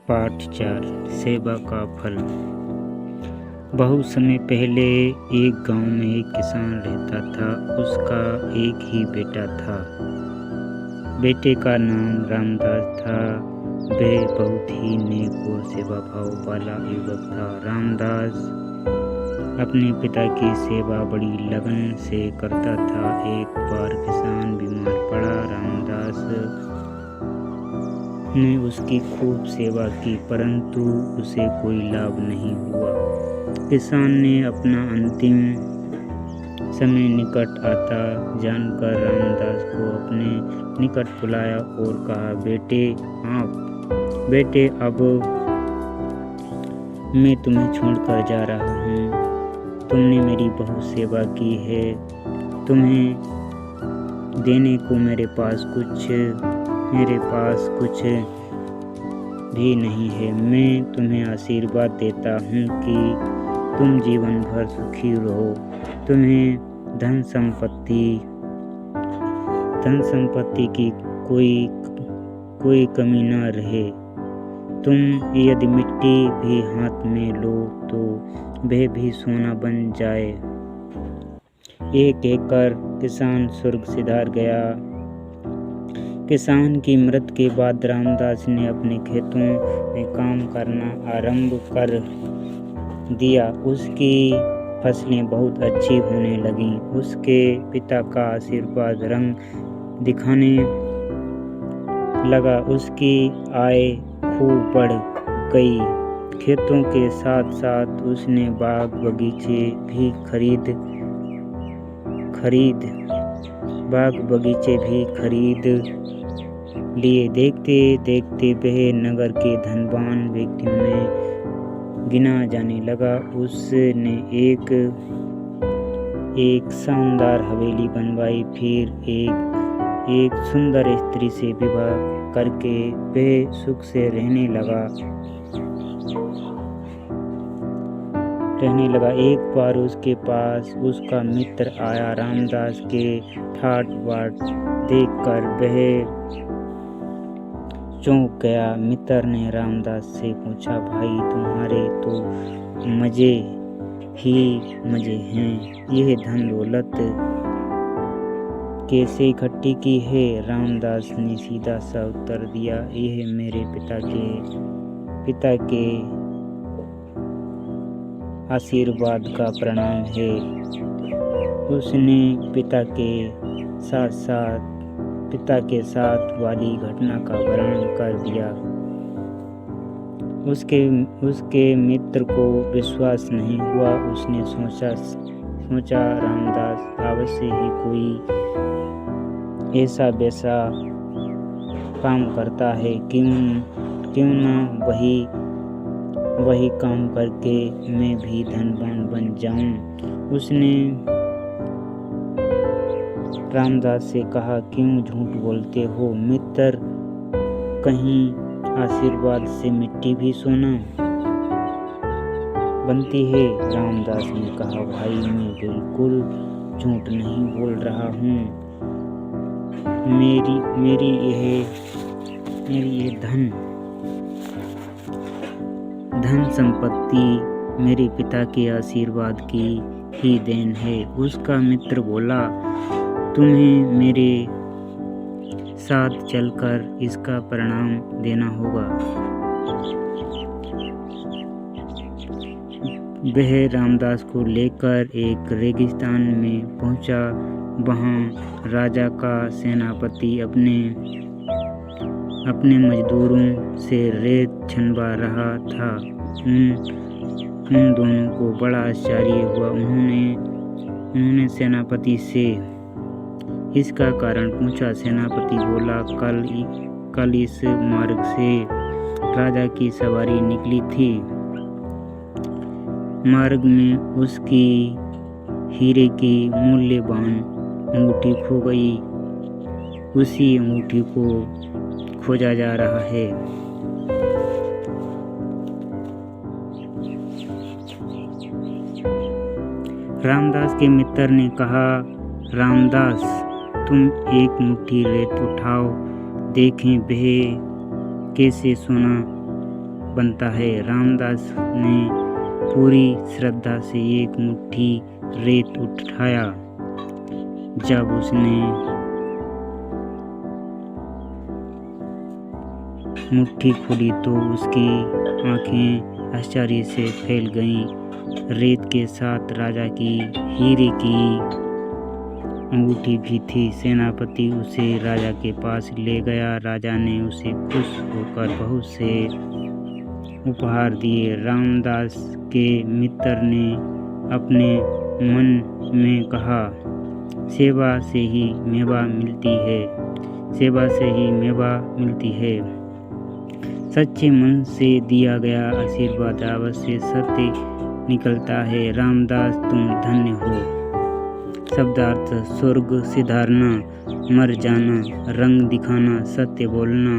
पाठ 4 सेवा का फल। बहुत समय पहले एक गांव में एक किसान रहता था। उसका एक ही बेटा था। बेटे का नाम रामदास था। वह बहुत ही नेक और सेवा भाव वाला युवक था। रामदास अपने पिता की सेवा बड़ी लगन से करता था। एक बार किसान बीमार पड़ा। रामदास ने उसकी खूब सेवा की, परंतु उसे कोई लाभ नहीं हुआ। किसान ने अपना अंतिम समय निकट आता जानकर रामदास को अपने निकट बुलाया और कहा, बेटे अब मैं तुम्हें छोड़कर जा रहा हूँ। तुमने मेरी बहुत सेवा की है। तुम्हें देने को मेरे पास कुछ भी नहीं है। मैं तुम्हें आशीर्वाद देता हूँ कि तुम जीवन भर सुखी रहो। तुम्हें धन संपत्ति की कोई कमी न रहे। तुम यदि मिट्टी भी हाथ में लो तो वह भी सोना बन जाए। एक कहकर किसान स्वर्ग सिधार गया। किसान की मृत्यु के बाद रामदास ने अपने खेतों में काम करना आरंभ कर दिया। उसकी फसलें बहुत अच्छी होने लगीं। उसके पिता का आशीर्वाद रंग दिखाने लगा। उसकी आय खूब बढ़ गई। खेतों के साथ साथ उसने बाग बगीचे भी खरीद लिए। देखते देखते वह नगर के धनवान व्यक्तियों में गिना जाने लगा। उसने एक शानदार हवेली बनवाई। फिर एक सुंदर स्त्री से विवाह करके वह सुख से रहने लगा। एक बार उसके पास उसका मित्र आया। रामदास के ठाट बाट देखकर वह चौंक गया। मित्र ने रामदास से पूछा, भाई तुम्हारे तो मजे ही मजे हैं। यह धन दौलत कैसे इकट्ठी की है? रामदास ने सीधा सा उत्तर दिया, यह मेरे पिता के आशीर्वाद का प्रणाम है। उसने पिता के साथ वाली घटना का वर्णन कर दिया। उसके मित्र को विश्वास नहीं हुआ। उसने सोचा रामदास अवश्य ही कोई ऐसा वैसा काम करता है। क्यों ना वही काम करके मैं भी धनवान बन जाऊं। उसने रामदास से कहा, क्यों झूठ बोलते हो मित्र? कहीं आशीर्वाद से मिट्टी भी सोना बनती है? रामदास ने कहा, भाई मैं बिल्कुल झूठ नहीं बोल रहा हूँ। मेरी यह धन संपत्ति मेरे पिता के आशीर्वाद की ही देन है। उसका मित्र बोला, तुम्हें मेरे साथ चलकर इसका प्रणाम देना होगा। वह रामदास को लेकर एक रेगिस्तान में पहुंचा। वहां राजा का सेनापति अपने मजदूरों से रेत छनवा रहा था। उन दोनों को बड़ा आश्चर्य हुआ। उन्होंने सेनापति से इसका कारण पूछा। सेनापति बोला, कल इस मार्ग से राजा की सवारी निकली थी। मार्ग में उसकी हीरे की मूल्यवान अंगूठी खो गई। उसी अंगूठी को खोजा जा रहा है। रामदास के मित्र ने कहा, रामदास तुम एक मुट्ठी रेत उठाओ, देखें वह कैसे सोना बनता है। रामदास ने पूरी श्रद्धा से एक मुट्ठी रेत उठाया। जब उसने मुट्ठी खोली तो उसकी आंखें आश्चर्य से फैल गईं। रेत के साथ राजा की हीरे की अंगूठी भी थी। सेनापति उसे राजा के पास ले गया। राजा ने उसे खुश होकर बहुत से उपहार दिए। रामदास के मित्र ने अपने मन में कहा, सेवा से ही मेवा मिलती है, सेवा से ही मेवा मिलती है। सच्चे मन से दिया गया आशीर्वाद अवश्य सत्य निकलता है। रामदास तुम धन्य हो। शब्दार्थ स्वर्ग सिधारना, मर जाना, रंग दिखाना, सत्य बोलना,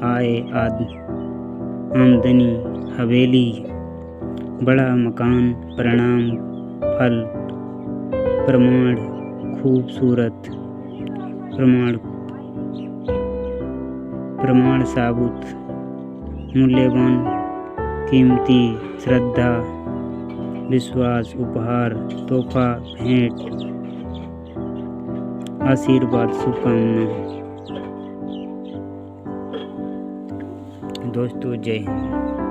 आय आमदनी, हवेली, बड़ा मकान, प्रणाम, फल, प्रमाण, खूबसूरत, प्रमाण साबुत, मूल्यवान, कीमती, श्रद्धा, विश्वास, उपहार, तोहफा, भेंट, आशीर्वाद, शुभकामना। दोस्तों जय हिंद।